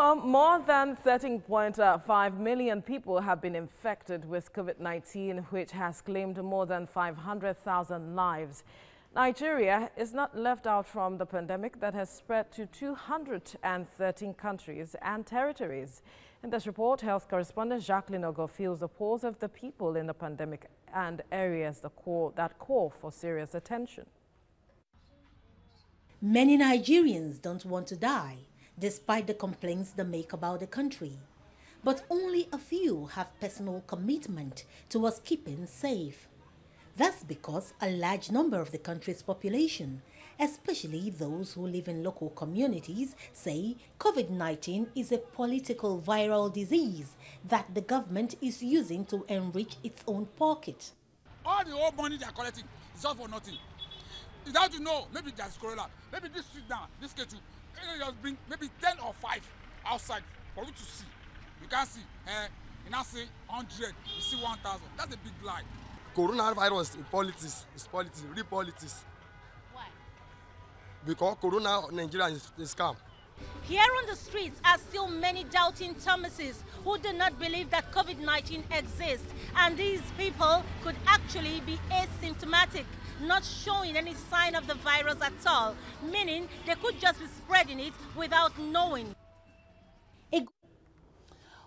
Well, more than 13.5 million people have been infected with COVID-19, which has claimed more than 500,000 lives. Nigeria is not left out from the pandemic that has spread to 213 countries and territories. In this report, health correspondent Jacqueline Ogo feels the pulse of the people in the pandemic and areas that call for serious attention. Many Nigerians don't want to die, despite the complaints they make about the country. But only a few have personal commitment towards keeping safe. That's because a large number of the country's population, especially those who live in local communities, say COVID-19 is a political viral disease that the government is using to enrich its own pocket. All the old money they are collecting is all for nothing. Without you know, maybe there's Corolla, maybe this street down, this K2, just bring maybe 10 or 5 outside for you to see. You can't see. You now say 100, you see 1,000. That's a big lie. Coronavirus in politics is politics, real politics. Why? Because Corona Nigeria is scam. Here on the streets are still many doubting Thomases who do not believe that COVID-19 exists, and these people could actually be asymptomatic, not showing any sign of the virus at all, meaning they could just be spreading it without knowing.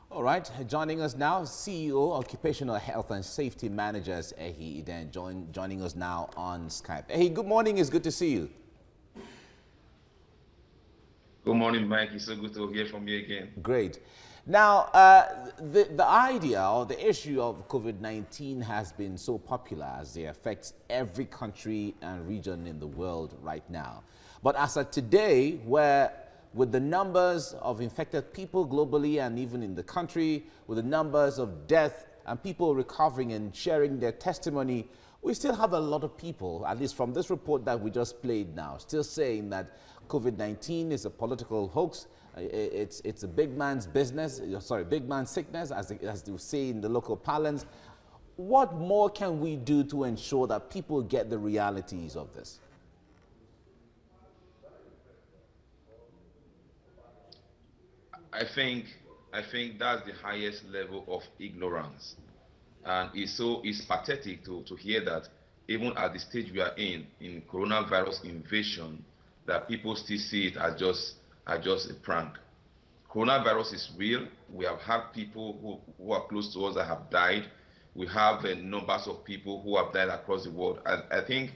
All right, joining us now, CEO, Occupational Health and Safety Managers, Ehi Iden, joining us now on Skype. Ehi, good morning, it's good to see you. Good morning, Mike. It's so good to hear from you again. Great. Now, the idea or the issue of COVID-19 has been so popular as it affects every country and region in the world right now. But as of today, with the numbers of infected people globally and even in the country, with the numbers of death and people recovering and sharing their testimony, we still have a lot of people, at least from this report that we just played now, still saying that COVID-19 is a political hoax. It's a big man's business, sorry, big man's sickness, as they say in the local parlance. What more can we do to ensure that people get the realities of this? I think that's the highest level of ignorance, and it's pathetic to hear that even at the stage we are in coronavirus invasion, that people still see it as just a prank. Coronavirus is real. We have had people who are close to us that have died. We have numbers of people who have died across the world. I think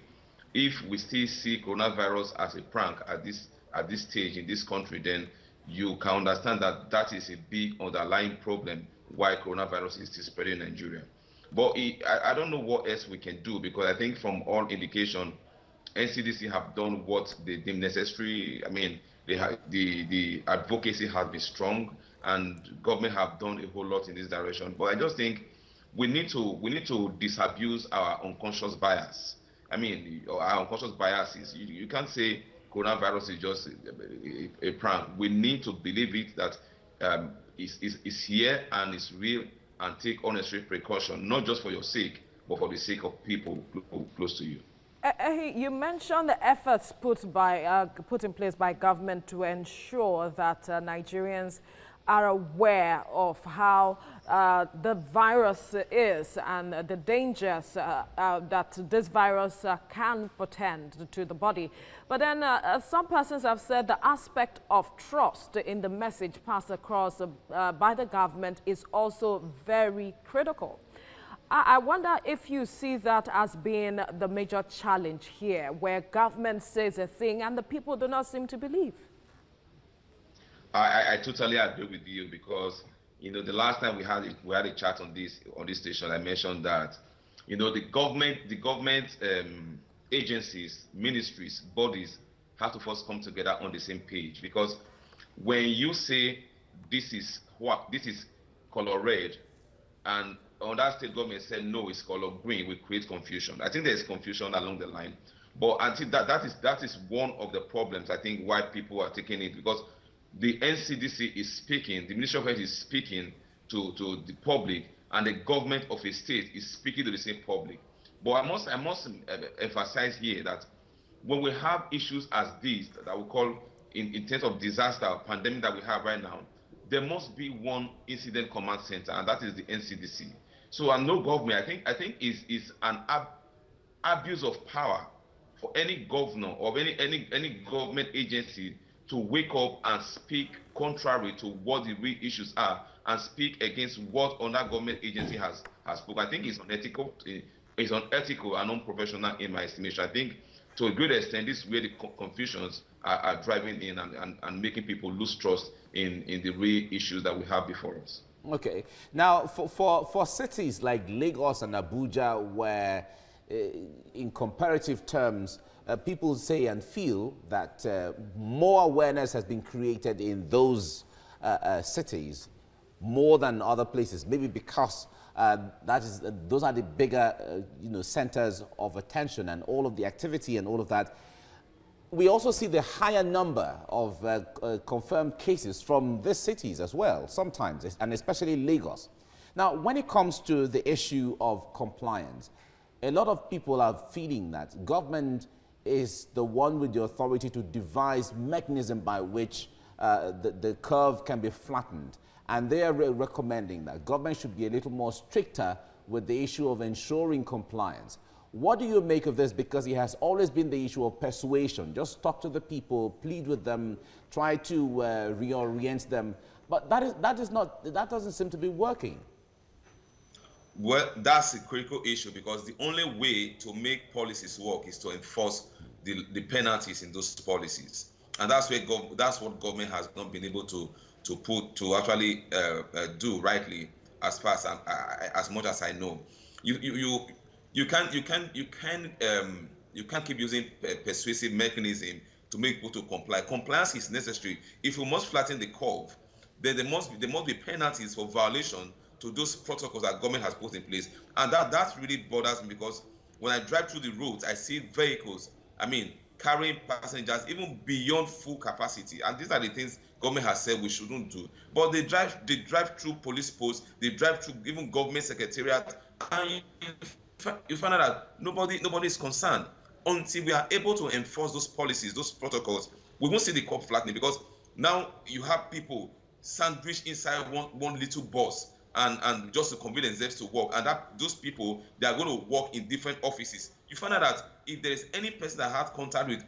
if we still see coronavirus as a prank at this stage in this country, then you can understand that that is a big underlying problem why coronavirus is still spreading in Nigeria. But I don't know what else we can do, because I think from all indication, NCDC have done what they deem necessary. I mean, the advocacy has been strong, and government have done a whole lot in this direction. But I just think we need to disabuse our unconscious bias. I mean, our unconscious bias is you can't say coronavirus is just a prank. We need to believe it that it's here and it's real, and take all necessary precaution, not just for your sake, but for the sake of people close to you. You mentioned the efforts put in place by government to ensure that Nigerians are aware of how the virus is and the dangers that this virus can portend to the body. But then some persons have said the aspect of trust in the message passed across by the government is also very critical. I wonder if you see that as being the major challenge here, where government says a thing and the people do not seem to believe. I totally agree with you, because the last time we had a chat on this station, I mentioned that the government agencies, ministries, bodies have to first come together on the same page, because when you say this is color red, and on that state government said no, it's color green, we create confusion. I think there's confusion along the line, but I think that is one of the problems. I think why people are taking it, because the NCDC is speaking, the Ministry of Health is speaking to the public, and the government of a state is speaking to the same public. But I must emphasize here that when we have issues as these that we call in terms of disaster or pandemic that we have right now, there must be one incident command center, and that is the NCDC. So, and no government, I think is an abuse of power for any governor or any government agency to wake up and speak contrary to what the real issues are and speak against what another government agency has spoken. I think it's unethical and unprofessional in my estimation. I think to a great extent, this is where the confusions are driving in and making people lose trust in the real issues that we have before us. Okay. Now, for cities like Lagos and Abuja, where in comparative terms, people say and feel that more awareness has been created in those cities more than other places, maybe because those are the bigger centers of attention and all of the activity and all of that. We also see the higher number of confirmed cases from these cities as well, sometimes, and especially Lagos. Now, when it comes to the issue of compliance, a lot of people are feeling that government is the one with the authority to devise mechanism by which the curve can be flattened. And they are recommending that government should be a little more stricter with the issue of ensuring compliance. What do you make of this? Because it has always been the issue of persuasion. Just talk to the people, plead with them, try to reorient them. But that doesn't seem to be working. Well, that's a critical issue, because the only way to make policies work is to enforce the penalties in those policies, and that's what government has not been able to actually do rightly, as far as much as I know. You can't keep using persuasive mechanism to make people to comply. Compliance is necessary. If we must flatten the curve, then there must be penalties for violation to those protocols that government has put in place. And that really bothers me, because when I drive through the roads, I see vehicles, carrying passengers even beyond full capacity. And these are the things government has said we shouldn't do. But they drive through police posts, they drive through even government secretariat, and you find out that nobody is concerned. Until we are able to enforce those policies, those protocols, we won't see the curve flattening, because now you have people sandwiched inside one little bus, and just to convenience themselves to work, and those people, they are going to work in different offices. You find out that if there is any person that had contact with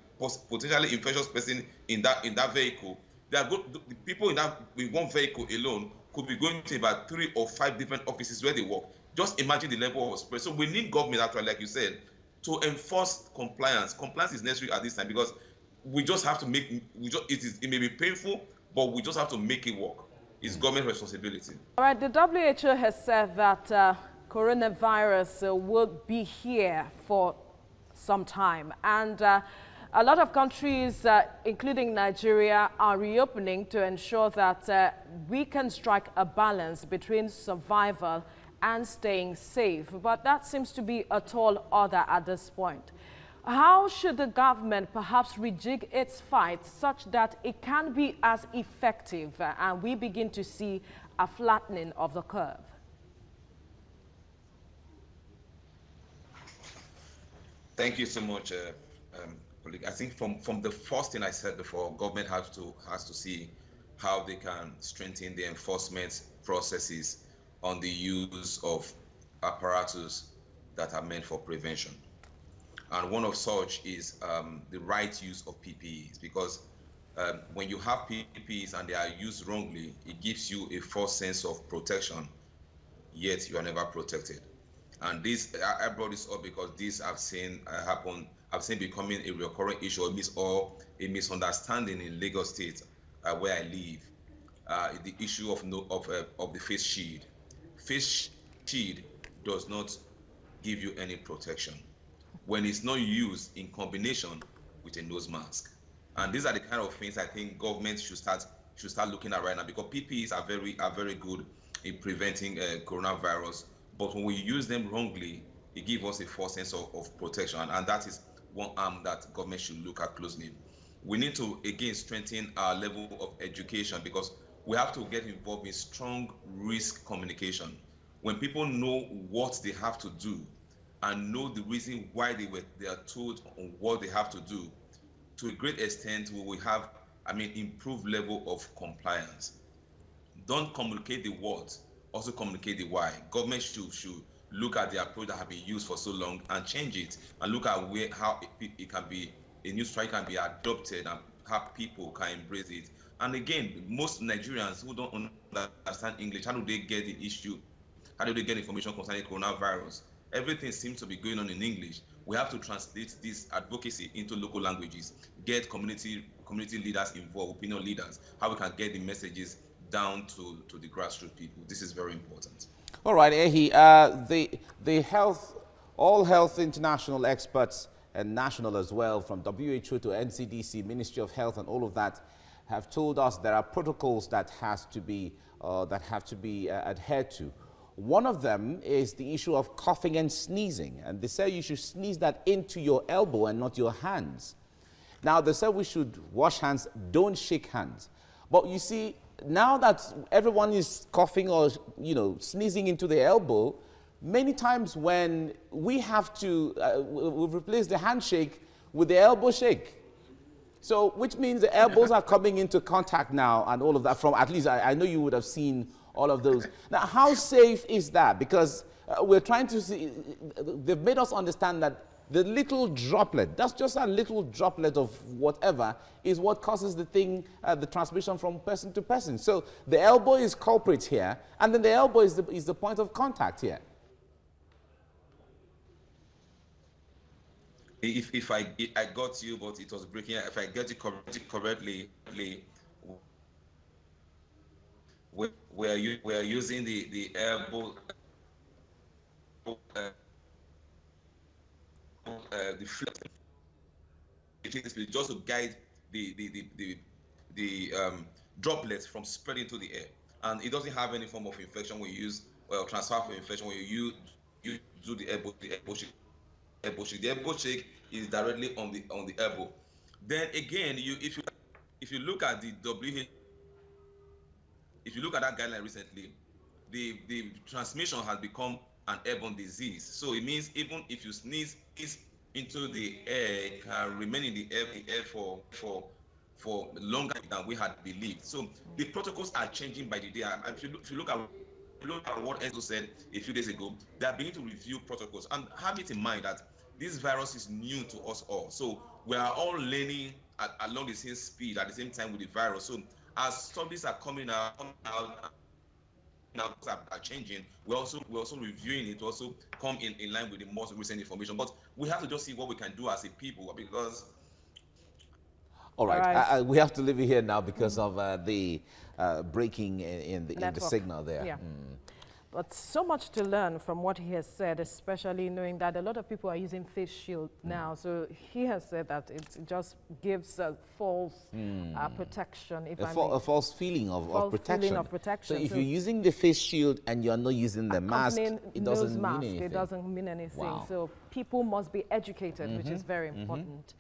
potentially infectious person in that vehicle, the people with one vehicle alone could be going to about 3 or 5 different offices where they work. Just imagine the level of spread. So we need government, actually, like you said, to enforce compliance. Compliance is necessary at this time, because we just have to it may be painful, but we just have to make it work. It's government responsibility. All right, the WHO has said that coronavirus will be here for some time. And a lot of countries, including Nigeria, are reopening to ensure that we can strike a balance between survival and staying safe. But that seems to be a tall order at this point. How should the government perhaps rejig its fight such that it can be as effective and we begin to see a flattening of the curve? Thank you so much, colleague. I think from the first thing I said before, government has to see how they can strengthen the enforcement processes on the use of apparatus that are meant for prevention. And one of such is the right use of PPEs, because when you have PPEs and they are used wrongly, it gives you a false sense of protection, yet you are never protected. And this, I brought this up because this I've seen happen. I've seen becoming a recurring issue, or a misunderstanding in Lagos State, where I live. The issue of the face shield. Face shield does not give you any protection when it's not used in combination with a nose mask. And these are the kind of things I think government should start looking at right now, because PPEs are very good in preventing coronavirus. But when we use them wrongly, it gives us a false sense of protection, and that is one arm that government should look at closely. We need to again strengthen our level of education, because we have to get involved in strong risk communication. When people know what they have to do and know the reason why they are told on what they have to do, to a great extent we will have improved level of compliance. don't communicate the what, also communicate the why. Government should look at the approach that have been used for so long and change it, and look at how it can be, a new strategy can be adopted, and how people can embrace it. And again, most Nigerians who don't understand English, how do they get the issue? How do they get information concerning coronavirus? Everything seems to be going on in English. We have to translate this advocacy into local languages, get community leaders involved, opinion leaders, how we can get the messages down to the grassroots people. This is very important. All right, Ehi, all health international experts and national as well, from WHO to NCDC, Ministry of Health, and all of that, have told us there are protocols that have to be adhered to. One of them is the issue of coughing and sneezing, and they say you should sneeze that into your elbow and not your hands. Now, they say we should wash hands, don't shake hands. But you see, now that everyone is coughing or, sneezing into the elbow, many times when we have to, we've replaced the handshake with the elbow shake. So, which means the elbows are coming into contact now and all of that from, at least I know you would have seen all of those. Now, how safe is that? Because we're trying to see, they've made us understand that the little droplet, that's just a little droplet of whatever, is what causes the thing, the transmission from person to person. So the elbow is culprit here, and then the elbow is the point of contact here. If I got you, but it was breaking. If I get it correctly, we are using the elbow, the flip, just to guide the droplets from spreading into the air, and it doesn't have any form of infection when you use transfer for infection when you do the elbow shake. The elbow shake is directly on the elbow. Then again, if you look at the WHO, if you look at that guideline recently, the transmission has become an airborne disease. So it means even if you sneeze into the air, it can remain in the air for longer than we had believed. So the protocols are changing by the day. If you look at what Enzo said a few days ago, they are beginning to review protocols, and have it in mind that this virus is new to us all. So we are all learning along the same speed at the same time with the virus. So as studies are coming out now are changing, we're also reviewing it to also come in line with the most recent information. But we have to just see what we can do as a people, because all right. We have to leave it here now because of the breaking in the signal there. Yeah. But so much to learn from what he has said, especially knowing that a lot of people are using face shield now. So he has said that it just gives a false protection. A false feeling of protection. So if you're using the face shield and you're not using the mask, it doesn't mean anything. It doesn't mean anything. Wow. So people must be educated, which is very important.